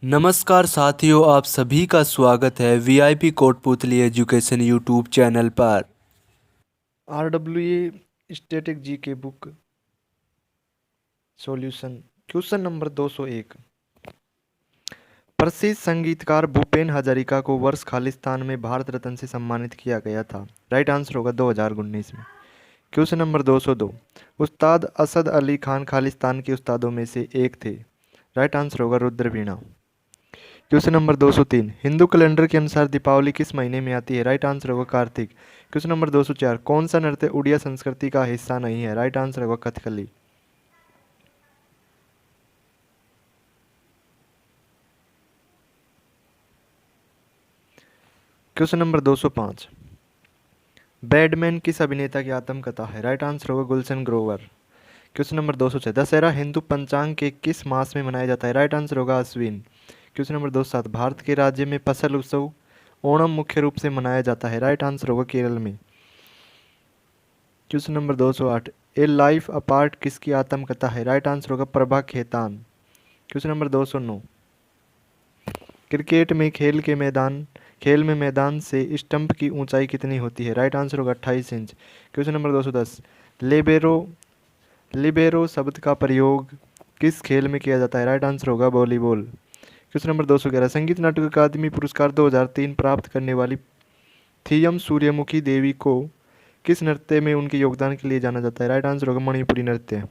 नमस्कार साथियों, आप सभी का स्वागत है VIP Kotputli education YouTube channel पर। RWA static GK book solution question number 201। प्रसिद्ध संगीतकार भूपेन हजारिका को वर्ष खालिस्तान में भारत रत्न से सम्मानित किया गया था। राइट आंसर होगा 2019 में। Question number 202। उस्ताद असद अली खान खालिस्तान के उस्तादों में से एक थे। राइट आंसर होगा रुद्र वीणा। Question number 203। हिंदू कैलेंडर के अनुसार दीपावली किस महीने में आती है? राइट आंसर होगा कार्तिक। Question number 204। कौन सा नृत्य उड़िया संस्कृति का हिस्सा नहीं है? राइट आंसर होगा कथकली। Question number 205। बैडमैन किस अभिनेता की आत्मकथा है? राइट आंसर होगा गुलशन ग्रोवर। Question number 206। दशहरा हिंदू पंचांग के किस मास में मनाया जाता है? राइट आंसर होगा अश्विन। Question number 207। भारत के राज्य में फसल उत्सव ओणम मुख्य रूप से मनाया जाता है? राइट आंसर होगा केरल में। Question number 208। A life apart किसकी आत्मकथा है? राइट आंसर होगा Prabha Khaitan. Question number 209। Cricket में खेल में मैदान से स्टंप की ऊंचाई कितनी होती है? राइट आंसर होगा 28 इंच। Question number 210। लेबेरो लिबेरो शब्द का प्रयोग किस खेल में किया जाता है? राइट आंसर होगा वॉलीबॉल। Question number 211। संगीत नाटक अकादमी पुरस्कार 2003 प्राप्त करने वाली थीयम सूर्यमुखी देवी को किस नृत्य में उनके योगदान के लिए जाना जाता है? राइट आंसर होगा मणिपुरी नृत्य।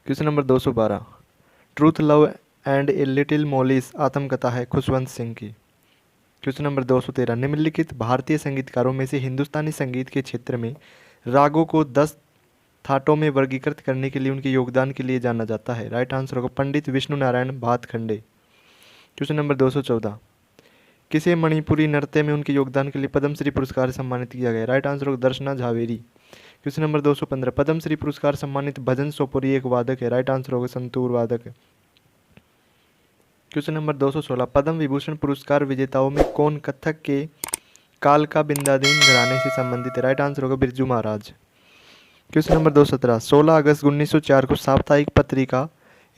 Question number 212। Truth love and a little mollies आत्मकथा है खुशवंत सिंह की। Question number 213। निम्नलिखित भारतीय संगीतकारों में से हिंदुस्तानी संगीत के क्षेत्र में रागों को 10 थाटों में वर्गीकृत करने के लिए उनके योगदान के लिए जाना जाता है? राइट आंसर होगा पंडित विष्णु नारायण भातखंडे। Question number 214। किसे मणिपुरी नृत्य में उनके योगदान के लिए पद्मश्री पुरस्कार से सम्मानित किया गया? राइट आंसर होगा दर्शना झावेरी। Question number 215। पद्मश्री पुरस्कार सम्मानित भजन सोपुरी एक वादक है? राइट आंसर होगा संतूर वादक। Question number 216। पद्म विभूषण पुरस्कार विजेताओं में कौन कथक के कालका बिंदादीन घराने से संबंधित है? राइट आंसर होगा बिरजू महाराज। Question number 217। 16 अगस्त 1904 को साप्ताहिक पत्रिका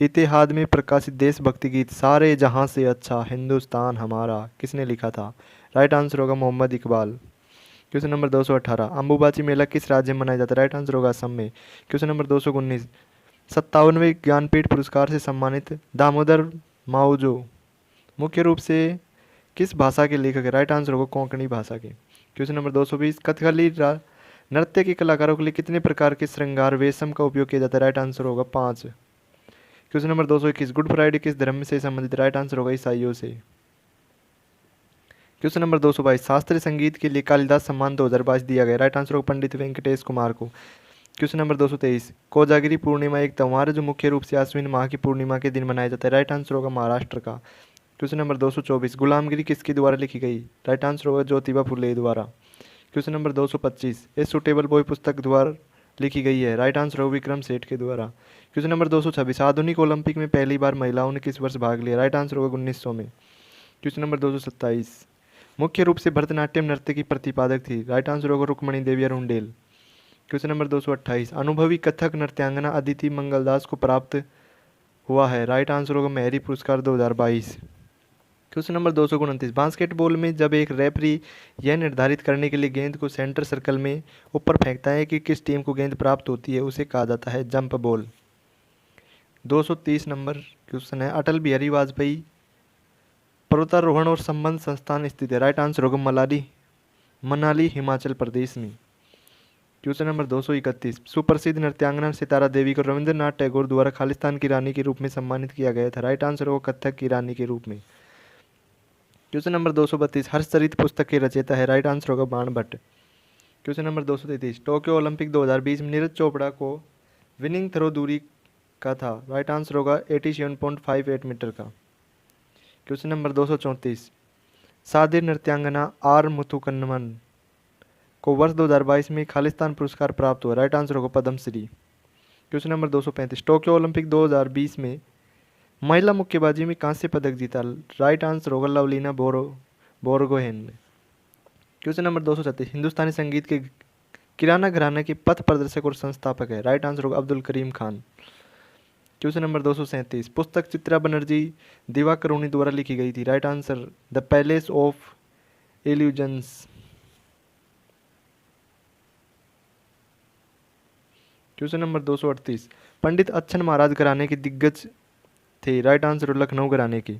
इतिहाद में प्रकाशित देशभक्ति गीत सारे जहां से अच्छा हिंदुस्तान हमारा किसने लिखा था? राइट आंसर होगा मोहम्मद इकबाल। Question number 218। अंबुबाची मेला किस राज्य में मनाया जाता है? राइट आंसर होगा असम में। Question number 219। 57वें ज्ञानपीठ पुरस्कार से सम्मानित दामोदर माउजो मुख्य रूप से किस भाषा के लेखक है? राइट आंसर होगा कोंकणी भाषा के। Question number 220। कथकली नृत्य के कलाकारों के लिए कितने प्रकार के श्रृंगार वेशम का उपयोग किया जाता है? राइट आंसर होगा 5। Question number 221। गुड फ्राइडे किस धर्म से संबंधित? राइट आंसर होगा ईसाइयों से। Question number 222। शास्त्रीय संगीत के लिए कालिदास सम्मान 2022 दिया गया? राइट आंसर होगा पंडित वेंकटेश कुमार को। Question number 223। कोजागिरी पूर्णिमा एक त्यौहार है जो मुख्य रूप से आश्विन माह की पूर्णिमा के दिन मनाया जाता है? राइट आंसर होगा महाराष्ट्र का। Question number 224। गुलामगिरी किसके द्वारा लिखी गई? राइट आंसर होगा ज्योतिबा फुले द्वारा। Question number 225। A suitable boy पुस्तक द्वारा लिखी गई है? राइट आंसर होगा विक्रम सेठ के द्वारा। Question number 226। आधुनिक ओलंपिक में पहली बार महिलाओं ने किस वर्ष भाग लिया? राइट आंसर होगा 1900 में। Question number 227। मुख्य रूप से भरतनाट्यम नृत्य की प्रतिपादक थी? राइट आंसर होगा रुक्मणी देवी रुंडेल। Question number 228। अनुभवी कथक नृत्यांगना अदिति मंगलदास को प्राप्त हुआ है? राइट आंसर होगा मेहरी पुरस्कार 2022। Question number 229। बास्केटबॉल में जब एक रेफरी यह निर्धारित करने के लिए गेंद को सेंटर सर्कल में ऊपर फेंकता है कि किस टीम को गेंद प्राप्त होती है, उसे कहा जाता है जंप बॉल। 230 नंबर क्वेश्चन है। अटल बिहारी वाजपेयी पर्वतारोहण और संबंध संस्थान स्थित है? राइट आंसर होगा मनाली हिमाचल प्रदेश में। Question number 231। सुप्रसिद्ध नृत्यांगना सितारा देवी को रविंद्रनाथ टैगोर द्वारा खालिस्तान की रानी के रूप में सम्मानित किया गया था? राइट आंसर होगा कथक की रानी के रूप में। Question number 232। हर्षचरित पुस्तक के रचयिता है? राइट आंसर होगा बाण Bhatt. Question number 233। Tokyo Olympic 2020 में नीरज चोपड़ा को विनिंग थ्रो दूरी का था? राइट आंसर होगा 87.58 मीटर का। Question number 234। सादिर नृत्यांगना आर मुथुकन्नमन को वर्ष 2022 में खालिस्तान पुरस्कार प्राप्त हुआ? राइट आंसर होगा Padma Shri. Question number 235। Tokyo Olympic 2020 में महिला मुक्केबाजी में कांस्य पदक जीता? राइट आंसर होगा लवलीना बोरगोहेन ने। Question number 236। हिंदुस्तानी संगीत के किराना घराना के पथ प्रदर्शक और संस्थापक है? राइट आंसर होगा अब्दुल करीम खान। क्वेश्चन नंबर 237, पुस्तक चित्रा बनर्जी दिवाकरुणी द्वारा लिखी गई थी। Right answer the palace of illusions. Question number 238, पंडित अच्छन महाराज घराने के दिग्गज थे। राइट आंसर लखनऊ घराने की।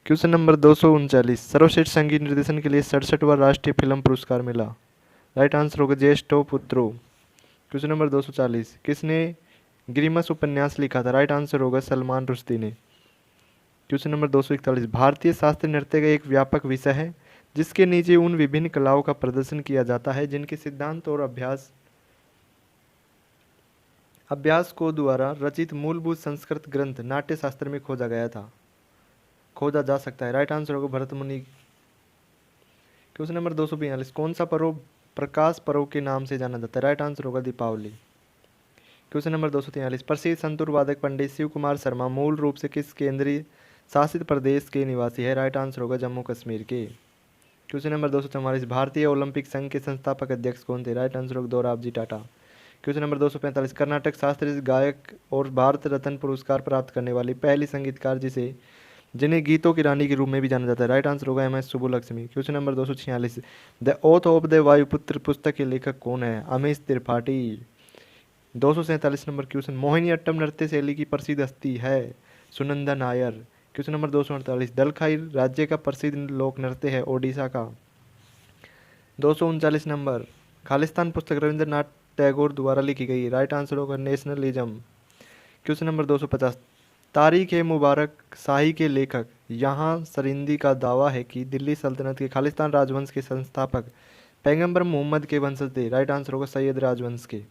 क्वेश्चन नंबर 239, सर्वश्रेष्ठ संगीत निर्देशन के लिए 67वां राष्ट्रीय फिल्म पुरस्कार मिला। राइट आंसर होगा ज्येष्ठो पुत्रो। क्वेश्चन नंबर 240, किसने ग्रीमस उपन्यास लिखा था। राइट आंसर होगा सलमान रुश्दी ने। क्वेश्चन नंबर 241, भारतीय शास्त्रीय नृत्य का एक व्यापक विषय है जिसके नीचे उन विभिन्न कलाओं का प्रदर्शन किया जाता है जिनके सिद्धांत और अभ्यास को द्वारा रचित मूलभूत संस्कृत ग्रंथ नाट्य शास्त्र में खोजा जा सकता है। राइट आंसर होगा भरत मुनि। क्वेश्चन नंबर 242, कौन सा पर्व प्रकाश पर्व के नाम से जाना जाता है। राइट आंसर होगा दीपावली। क्वेश्चन नंबर 243, प्रसिद्ध संतूर वादक पंडित शिव कुमार शर्मा मूल रूप से किस केंद्रीय शासित प्रदेश के निवासी है। राइट आंसर होगा जम्मू कश्मीर के। क्वेश्चन नंबर 244, भारतीय ओलंपिक संघ के संस्थापक अध्यक्ष कौन थे। राइट आंसर होगा दोराबजी टाटा। क्वेश्चन नंबर 245, कर्नाटक शास्त्रीय गायक और भारत रत्न पुरस्कार प्राप्त करने वाली पहली संगीतकार जिन्हें गीतों की रानी के रूप में भी जाना जाता है। राइट आंसर होगा MS Subbulakshmi. Question number 246, the oath of the Vayuputra पुस्तक के लेखक कौन है। अमीश त्रिपाठी। 247 नंबर क्वेश्चन, मोहिनीअट्टम नृत्य शैली की प्रसिद्ध हस्ती है सुनंदा नायर। क्वेश्चन नंबर 248, दलखाई राज्य का प्रसिद्ध लोक नृत्य है ओडिशा का। 239 नंबर, खालिस्तान पुस्तक रविंद्रनाथ टैगोर द्वारा लिखी गई। राइट आंसर होगा नेशनलिज्म। क्वेश्चन नंबर 250, तारीख ए मुबारक शाही के लेखक यहाँ सरिंदी का दावा है कि दिल्ली सल्तनत के खालिस्तान राजवंश के संस्थापक पैगंबर मोहम्मद के वंशज थे। राइट आंसर होगा सैयद राजवंश के।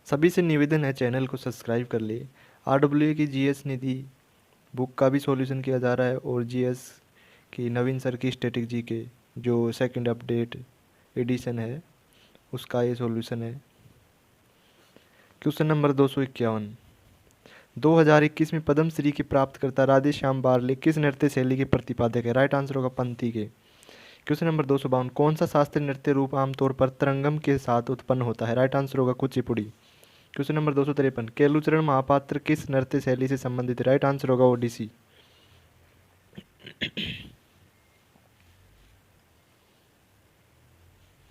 सभी से निवेदन है चैनल को सब्सक्राइब कर ले। RWA की GS निधि बुक का भी सॉल्यूशन किया जा रहा है और GS की नवीन सर की स्टैटिक जी के जो सेकंड अपडेट एडिशन है उसका ये सॉल्यूशन है। क्वेश्चन नंबर 251, 2021 में पद्मश्री की प्राप्तकर्ता राधेश्याम बारले किस नृत्य शैली के प्रतिपादक है। राइट आंसर होगा पंथी के। क्वेश्चन नंबर 252, कौन सा शास्त्रीय नृत्य रूप आमतौर पर तरंगम के साथ उत्पन्न होता है। राइट आंसर होगा कुचिपुड़ी। क्वेश्चन नंबर 253, केलुचरण महापात्र किस नृत्य शैली से संबंधित है। राइट आंसर होगा ओडिसी।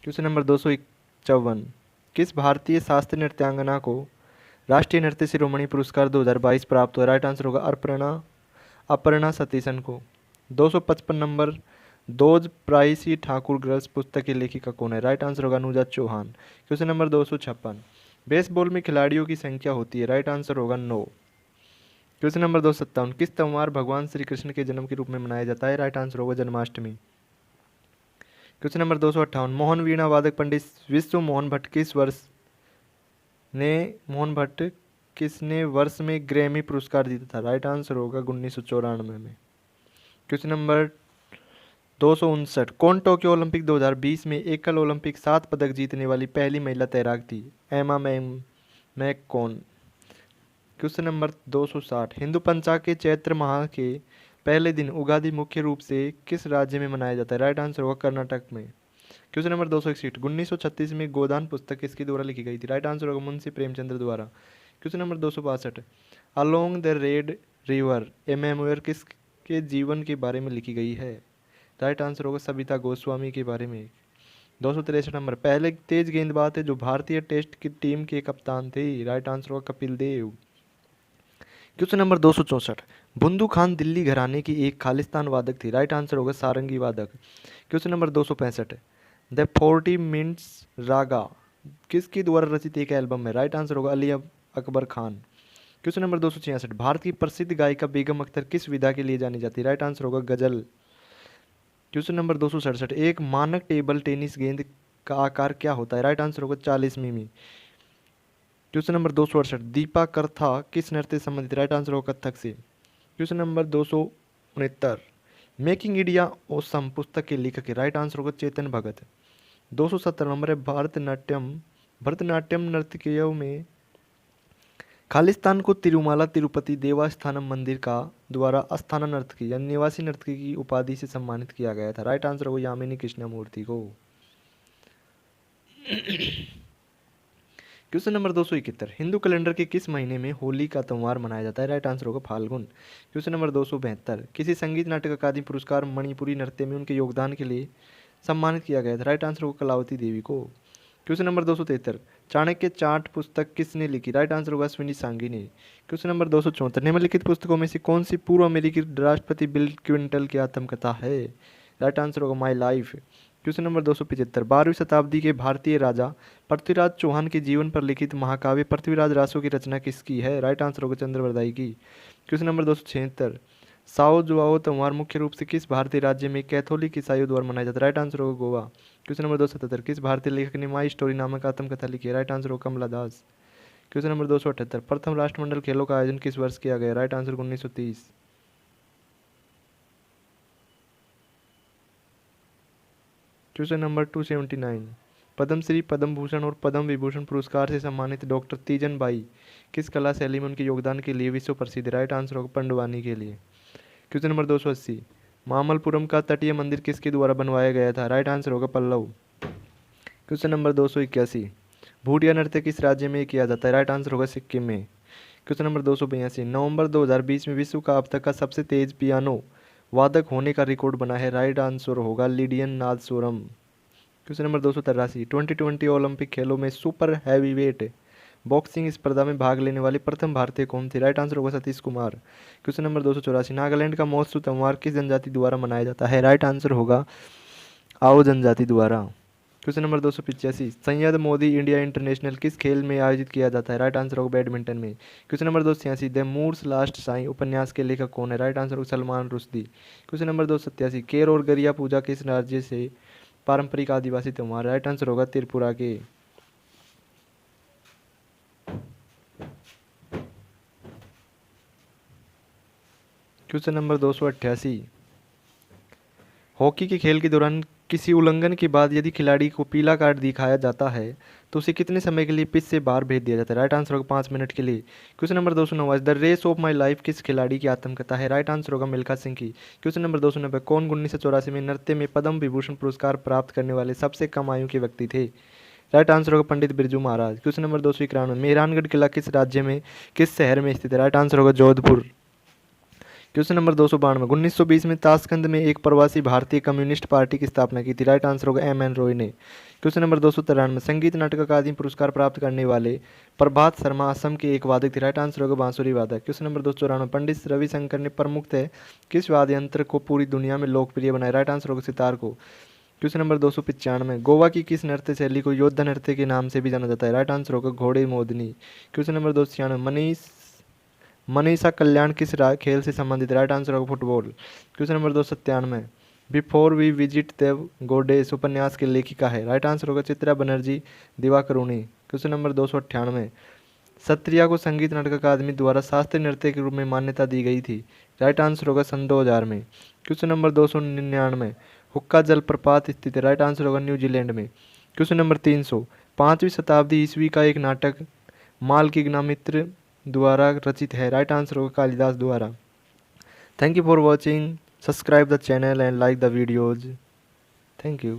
क्वेश्चन नंबर 251, किस भारतीय शास्त्रीय नृत्यांगना को राष्ट्रीय नृत्य शिरोमणि पुरस्कार 2022 प्राप्त हुआ। राइट आंसर होगा अपर्णा सतीशन को। 255 number, those pricey Thakur girls पुस्तक की लेखिका कौन है। राइट आंसर होगा Anuja Chauhan. Question number 256, baseball में खिलाड़ियों की संख्या होती है। राइट आंसर होगा 9। क्वेश्चन नंबर 257, किस त्योहार भगवान श्री कृष्ण के जन्म के रूप में मनाया जाता है। राइट आंसर होगा जन्माष्टमी। क्वेश्चन नंबर 258, मोहन वीणा वादक पंडित विश्व मोहन भट्ट किसने वर्ष में ग्रैमी पुरस्कार जीता था। राइट आंसर होगा 1994 में। क्वेश्चन नंबर 259, कौन टोक्यो ओलंपिक 2020 में एकल ओलंपिक 7 पदक जीतने वाली पहली महिला तैराक थी। एमा मैककॉन। क्वेश्चन नंबर 260, हिंदू पंचांग के चैत्र माह के पहले दिन उगादि मुख्य रूप से किस राज्य में मनाया जाता है। राइट आंसर होगा कर्नाटक में। क्वेश्चन नंबर 261, 1936 में गोदान पुस्तक किसके द्वारा लिखी गई थी। राइट आंसर होगा मुंशी प्रेमचंद्र द्वारा। Question number 262, along the red river A memoir किसके जीवन के बारे में लिखी गई है। राइट आंसर होगा सविता गोस्वामी के बारे में। 263 नंबर, पहले तेज गेंदबाज थे जो भारतीय टेस्ट की टीम के कप्तान थे। राइट आंसर होगा कपिल देव। क्वेश्चन नंबर 264, बुंदू खान दिल्ली घराने की एक खालिस्तान वादक थी। राइट आंसर होगा सारंगी वादक। क्वेश्चन नंबर 265, द 40 मिनट्स रागा किसके द्वारा रचित एक एल्बम है। राइट आंसर होगा अली अकबर खान। क्वेश्चन नंबर 266, भारत की प्रसिद्ध गायिका बेगम अख्तर किस विधा के लिए जानी जाती है। राइट आंसर होगा गजल। क्वेश्चन नंबर 267, एक मानक टेबल टेनिस गेंद का आकार क्या होता है। राइट आंसर होगा 40 मिमी। क्वेश्चन नंबर 268, दीपा करथा किस नृत्य से संबंधित। राइट आंसर होगा कथक से। Question number 269, making India awesome पुस्तक के लेखक है। राइट आंसर होगा चेतन भगत। 270 नंबर है, भरतनाट्यम नर्तकियों में खालिस्तान को तिरुमाला तिरुपति देवस्थानम मंदिर का द्वारा अस्थाना नर्तकी या निवासी नर्तकी की उपाधि से सम्मानित किया गया था। राइट आंसर होगा यामिनी कृष्णमूर्ति को। क्वेश्चन नंबर 271, हिंदू कैलेंडर के किस महीने में होली का त्यौहार मनाया जाता है? राइट आंसर होगा फाल्गुन। क्वेश्चन नंबर 272, किसी संगीत नाटक अकादमी पुरस्कार मणिपुरी नृत्य में उनके योगदान के लिए सम्मानित किया गया था? राइट आंसर होगा कलावती देवी को। क्वेश्चन नंबर 273, चाणक्य चार्ट पुस्तक किसने लिखी? राइट आंसर होगा अश्विनी सांघी ने। क्वेश्चन नंबर 274, निम्नलिखित पुस्तकों में से कौन सी पूर्व अमेरिकी राष्ट्रपति बिल क्लिंटन की आत्मकथा है? राइट आंसर होगा माई लाइफ। क्वेश्चन नंबर 275, 12वीं शताब्दी के भारतीय राजा पृथ्वीराज चौहान के जीवन पर लिखित महाकाव्य पृथ्वीराज रासो की रचना किसकी है? राइट आंसर होगा चंद्रवरदाई की। क्वेश्चन नंबर 276, साओ जुआओ त्यौहार मुख्य रूप से किस भारतीय राज्य में कैथोलिक ईसाइयों द्वारा मनाया जाता है? राइट आंसर होगा गोवा। क्वेश्चन नंबर 277, किस भारतीय लेखक ने माई स्टोरी नामक आत्मकथा लिखी है? राइट आंसर होगा कमला दास। क्वेश्चन नंबर 278, प्रथम राष्ट्रमंडल खेलों का आयोजन किस वर्ष किया गया? Right answer 1930। Question number 279, Padma Shri, Padma Bhushan और पद्म विभूषण पुरस्कार से सम्मानित डॉक्टर तीजन बाई किस कला शैली में उनके योगदान के लिए विश्व प्रसिद्ध? राइट आंसर होगा पंडवानी के लिए। क्वेश्चन नंबर 280, मामल्लपुरम का तटीय मंदिर किसके द्वारा बनवाया गया था? राइट आंसर होगा पल्लव। क्वेश्चन नंबर 281, भूटिया नृत्य किस राज्य में किया जाता है? राइट आंसर होगा सिक्किम में। क्वेश्चन नंबर 282, नवंबर 2020 में विश्व का अब तक का सबसे तेज पियानो वादक होने का रिकॉर्ड बना है? राइट आंसर होगा Lydian Nadhaswaram. Question number 283, 2020 Olympic खेलों में सुपर हैवीवेट बॉक्सिंग स्पर्धा में भाग लेने वाले प्रथम भारतीय कौन थे? राइट आंसर होगा सतीश कुमार। क्वेश्चन नंबर 284, नागालैंड का महोत्सव त्यौहार किस जनजाति द्वारा मनाया जाता है? राइट आंसर होगा आओ जनजाति द्वारा। Question number 285, Syed Modi India international किस खेल में आयोजित किया जाता है? राइट आंसर होगा बैडमिंटन में। Question number 286, the Moor's last sigh उपन्यास के लेखक कौन है? राइट आंसर होगा सलमान रुश्दी। क्वेश्चन नंबर 287, केर और गरिया पूजा किस राज्य से पारंपरिक आदिवासी त्यौहार? राइट आंसर होगा त्रिपुरा के। क्वेश्चन नंबर 288, हॉकी के खेल के दौरान किसी उल्लंघन के बाद यदि खिलाड़ी को पीला कार्ड दिखाया जाता है तो उसे कितने समय के लिए पिच से बाहर भेज दिया जाता है? राइट आंसर होगा 5 मिनट के लिए। Question number 290, the race of my life किस खिलाड़ी की आत्मकथा है? राइट आंसर होगा मिल्खा सिंह की। क्वेश्चन नंबर 290, कौन 1984 में नृत्य में पद्म विभूषण पुरस्कार प्राप्त करने वाले सबसे कम आयु के व्यक्ति थे? राइट आंसर होगा पंडित बिरजू महाराज। क्वेश्चन नंबर 291, मेहरानगढ़ किला किस राज्य में किस शहर में स्थित है? राइट आंसर होगा जोधपुर। क्वेश्चन नंबर 292, 1920 में ताशकंद में एक प्रवासी भारतीय कम्युनिस्ट पार्टी की स्थापना की थी? राइट आंसर होगा M.N. रॉय ने। क्वेश्चन नंबर 293, संगीत नाटक अकादमी पुरस्कार प्राप्त करने वाले प्रभात शर्मा असम के एक वादक थे? राइट आंसर होगा बांसुरी वादक। क्वेश्चन नंबर 294, पंडित रविशंकर ने प्रमुखतः किस वाद्य यंत्र को पूरी दुनिया में लोकप्रिय बनाया? राइट आंसर होगा सितार को। क्वेश्चन नंबर 295, गोवा की किस नृत्य शैली को योद्धा नृत्य के नाम से भी जाना जाता है? राइट आंसर होगा घोड़े मोदनी। क्वेश्चन नंबर 296, मनीषा कल्याण किस खेल से संबंधित? राइट आंसर होगा football. Question number 297, before we visit the goddess उपन्यास की लेखिका है? राइट आंसर होगा चित्रा बनर्जी दिवाकरुणी। क्वेश्चन नंबर 298, सत्रिया को संगीत नाटक अकादमी द्वारा शास्त्रीय नृत्य के रूप में मान्यता दी गई थी? राइट आंसर होगा सन 2000 में। क्वेश्चन नंबर 299, हुक्का जलप्रपात स्थित है? राइट आंसर होगा न्यूजीलैंड में। क्वेश्चन नंबर 300, 5वीं शताब्दी ईस्वी का एक नाटक माल की इग्नामित्र द्वारा रचित है? राइट आंसर होगा कालिदास द्वारा। Thank you for watching, subscribe the channel and like the videos. Thank you.